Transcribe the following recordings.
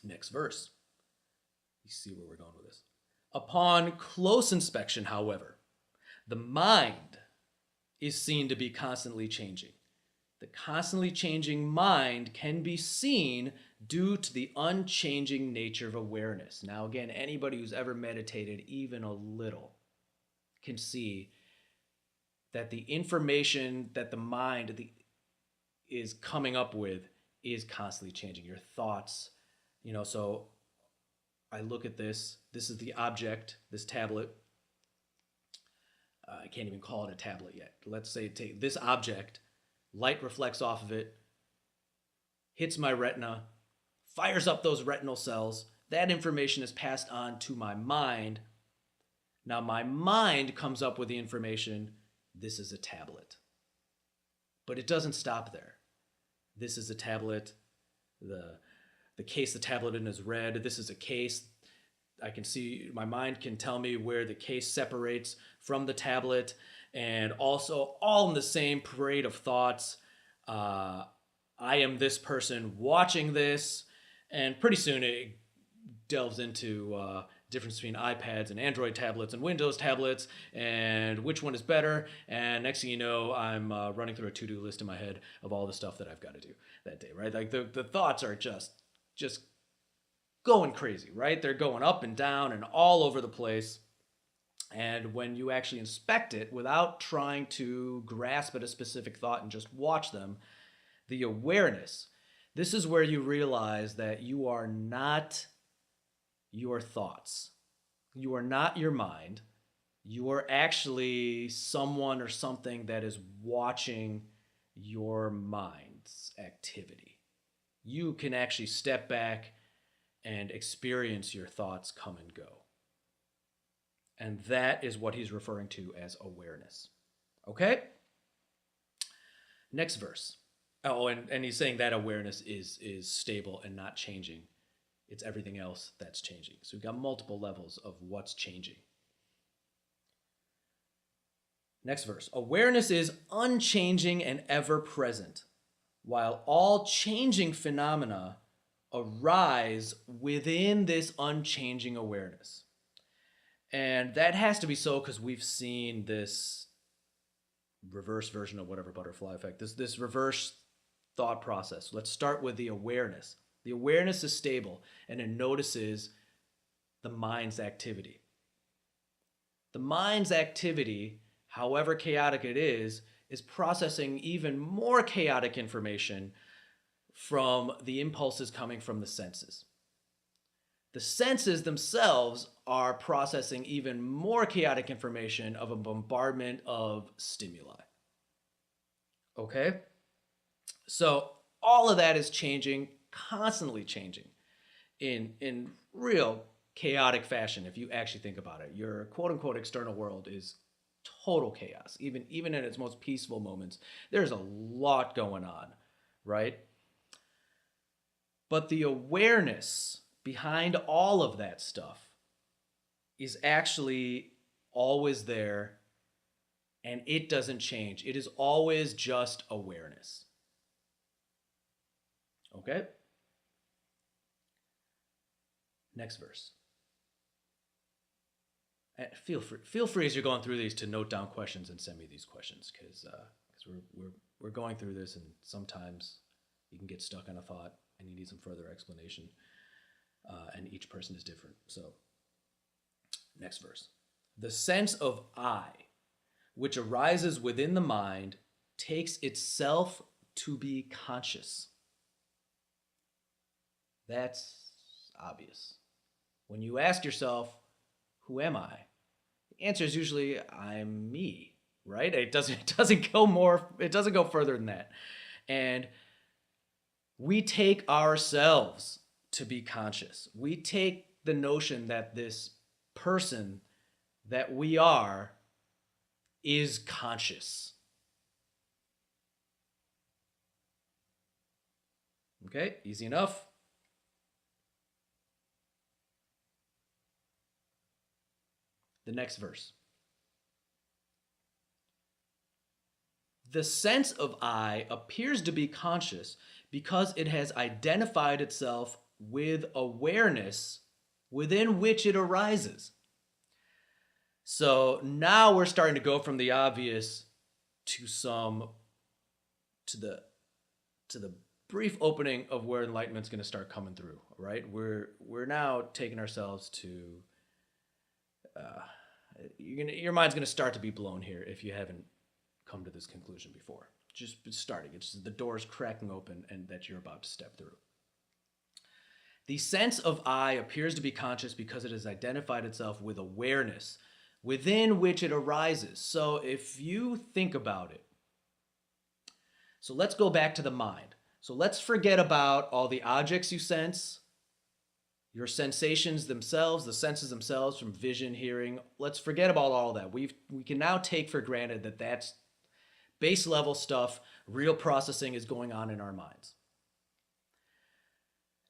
Next verse. You see where we're going with this. Upon close inspection, however, the mind is seen to be constantly changing. The constantly changing mind can be seen due to the unchanging nature of awareness. Now, again, anybody who's ever meditated even a little can see that the information that the mind is coming up with is constantly changing. Your thoughts, so I look at this. This is the object, this tablet. I can't even call it a tablet yet. Let's say take this object, light reflects off of it, hits my retina, fires up those retinal cells. That information is passed on to my mind. Now my mind comes up with the information, this is a tablet. But it doesn't stop there. This is a tablet. The case the tablet in is red. This is a case. I can see, my mind can tell me where the case separates from the tablet, and also all in the same parade of thoughts. I am this person watching this, and pretty soon it delves into difference between iPads and Android tablets and Windows tablets, and which one is better. And next thing you know, I'm running through a to-do list in my head of all the stuff that I've got to do that day, right? Like the thoughts are just going crazy, right? They're going up and down and all over the place. And when you actually inspect it without trying to grasp at a specific thought and just watch them, the awareness, this is where you realize that you are not your thoughts. You are not your mind. You are actually someone or something that is watching your mind's activity. You can actually step back and experience your thoughts come and go. And that is what he's referring to as awareness. Okay? Next verse. Oh, and he's saying that awareness is stable and not changing. It's everything else that's changing. So we've got multiple levels of what's changing. Next verse. Awareness is unchanging and ever present, while all changing phenomena arise within this unchanging awareness. And that has to be so because we've seen this reverse version of whatever butterfly effect, this reverse thought process. Let's start with the awareness. The awareness is stable and it notices the mind's activity. The mind's activity, however chaotic it is processing even more chaotic information from the impulses coming from the senses. The senses themselves are processing even more chaotic information of a bombardment of stimuli. Okay? So all of that is changing, constantly changing in real chaotic fashion if you actually think about it. Your quote-unquote external world is total chaos. Even in its most peaceful moments, there's a lot going on, right? But the awareness behind all of that stuff is actually always there, and it doesn't change. It is always just awareness. Okay? Next verse. Feel free as you're going through these to note down questions and send me these questions, because we're going through this, and sometimes you can get stuck on a thought and you need some further explanation, and each person is different. So, next verse. The sense of I, which arises within the mind, takes itself to be conscious. That's obvious. When you ask yourself, who am I? The answer is usually, I'm me, right? It doesn't go further than that. And we take ourselves to be conscious. We take the notion that this person that we are is conscious. Okay, easy enough. The next verse. The sense of I appears to be conscious because it has identified itself with awareness within which it arises. So now we're starting to go from the obvious to the brief opening of where enlightenment's going to start coming through, right? We're now taking ourselves to your mind's going to start to be blown here if you haven't come to this conclusion before. Just starting. It's just the door's cracking open and that you're about to step through. The sense of I appears to be conscious because it has identified itself with awareness within which it arises. So if you think about it, so let's go back to the mind. So let's forget about all the objects you sense, your sensations themselves, the senses themselves from vision, hearing. Let's forget about all that. We can now take for granted that that's base level stuff, real processing is going on in our minds.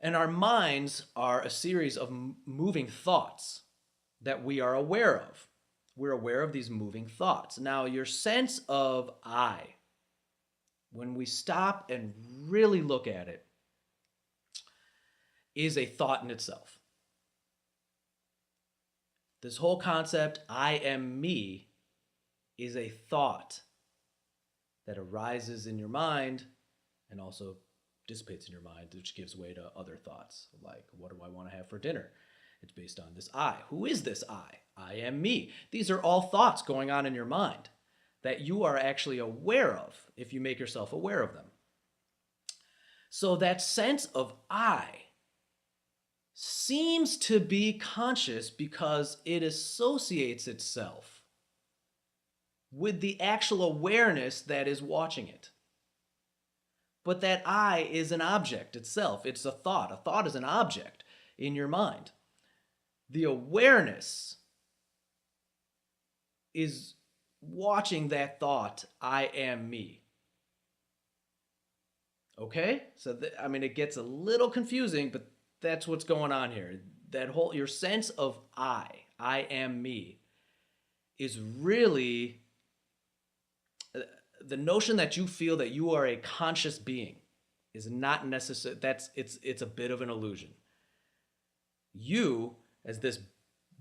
And our minds are a series of moving thoughts that we are aware of. We're aware of these moving thoughts. Now, your sense of I, when we stop and really look at it, is a thought in itself. This whole concept, I am me, is a thought that arises in your mind and also dissipates in your mind, which gives way to other thoughts, like, what do I want to have for dinner? It's based on this I. Who is this I? I am me. These are all thoughts going on in your mind that you are actually aware of if you make yourself aware of them. So that sense of I seems to be conscious because it associates itself with the actual awareness that is watching it. But that I is an object itself. It's a thought. A thought is an object in your mind. The awareness is watching that thought, I am me. Okay? So, it gets a little confusing, but that's what's going on here. Your sense of I am me, is really the notion that you feel that you are a conscious being is not necessary. It's a bit of an illusion. You, as this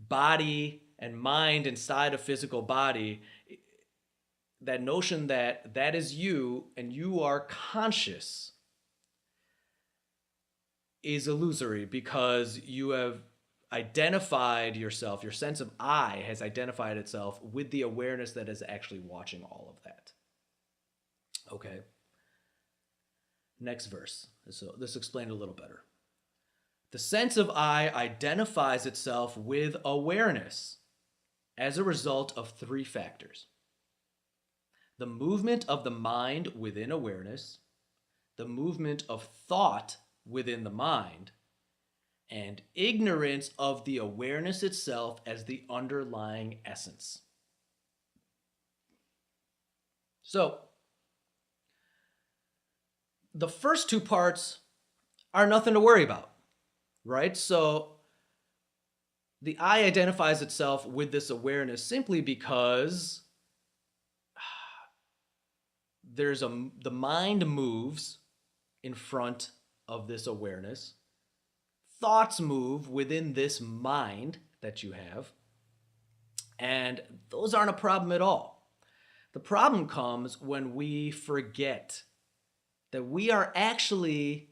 body and mind inside a physical body, that notion that that is you and you are conscious is illusory because you have identified yourself, your sense of I has identified itself with the awareness that is actually watching all of that. Okay. Next verse. So this explained a little better. The sense of I identifies itself with awareness as a result of three factors: the movement of the mind within awareness, the movement of thought within the mind, and ignorance of the awareness itself as the underlying essence. So, the first two parts are nothing to worry about, right? So, the I identifies itself with this awareness simply because the mind moves in front of this awareness. Thoughts move within this mind that you have. And those aren't a problem at all. The problem comes when we forget that we are actually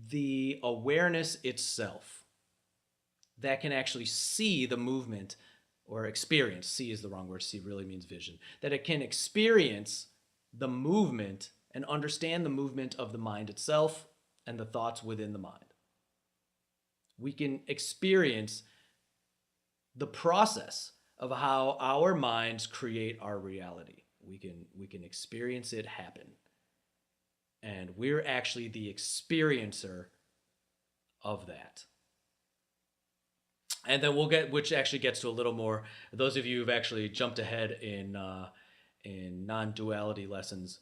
the awareness itself that can actually see the movement or experience. See is the wrong word. See really means vision. That it can experience the movement and understand the movement of the mind itself and the thoughts within the mind. We can experience the process of how our minds create our reality. We can experience it happen. And we're actually the experiencer of that. And then we'll get, which actually gets to a little more, those of you who've actually jumped ahead in non-duality lessons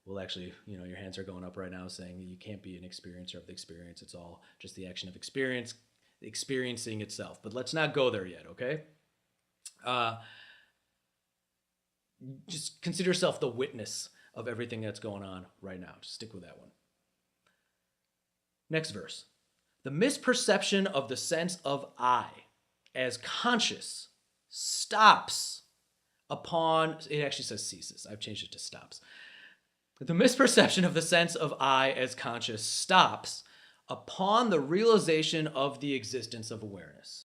will actually, your hands are going up right now saying you can't be an experiencer of the experience. It's all just the action of experiencing itself. But let's not go there yet, okay? Just consider yourself the witness of everything that's going on right now. Just stick with that one. Next verse. The misperception of the sense of I as conscious stops upon, it actually says ceases. I've changed it to stops. The misperception of the sense of I as conscious stops upon the realization of the existence of awareness.